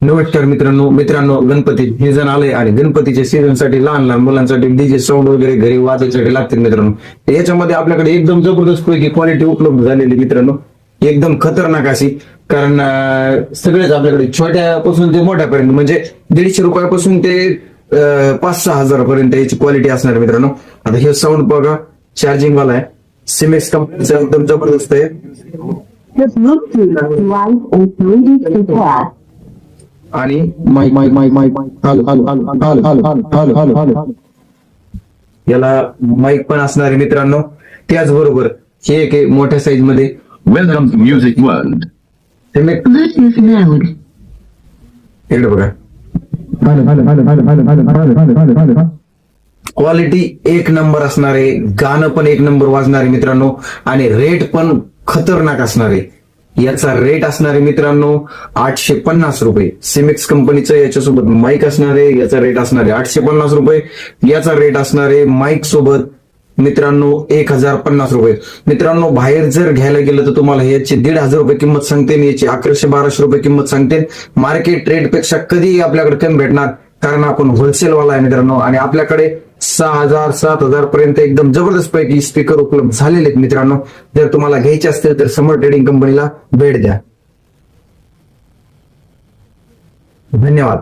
नमस्कार मित्रांनो गणपती सीझन आले आणि गणपतीच्या सीझन साठी लहान लहान मुलांसाठी डीजे साऊंड वगैरे घरी वाजवायसाठी लागतील मित्रांनो. याच्यामध्ये आपल्याकडे एकदम जबरदस्त पैकी क्वालिटी उपलब्ध झालेली मित्रांनो, एकदम खतरनाक अशी. कारण सगळेच आपल्याकडे छोट्यापासून ते मोठ्यापर्यंत म्हणजे 150 रुपयापासून ते 5-6 हजारापर्यंत याची क्वालिटी असणार मित्रांनो. आता हे साऊंड बघा, चार्जिंग वाला आहे, सिमेक्स कंपनीचं एकदम जबरदस्त आहे. The Bluetooth device is ready to pair. आणि याला माईक पण असणार आहे मित्रांनो. त्याचबरोबर हे एक आहे मोठ्या साईज मध्ये. Welcome to Music World. Bluetooth mode. इकडे बघा, क्वालिटी एक नंबर असणार आहे, गाणं पण एक नंबर वाजणार आहे मित्रांनो, आणि रेट पण खतरनाक असणार आहे. याचा रेट असणार आहे मित्रांनो 850 रुपये. सिमेक्स कंपनीचं याच्यासोबत माईक असणार आहे, याचा रेट असणार आहे 850 रुपये. याचा रेट असणार आहे माईक सोबत मित्रांनो 1050 रुपये. मित्रांनो बाहेर जर घ्यायला गेलं तर तुम्हाला याची 1500 रुपये किंमत सांगते, याची 1100-1200 रुपये किंमत सांगते. मार्केट रेट पेक्षा कधीही आपल्याकडे कमी भेटणार, कारण आपण होलसेल वाला आहे मित्रांनो. आणि आपल्याकडे 6000-7000 पर्यंत एकदम जबरदस्त पैकी स्पीकर उपलब्ध झालेले आहेत मित्रांनो. जर तुम्हाला घ्यायचे असतील तर समर ट्रेडिंग कंपनीला भेट द्या. धन्यवाद.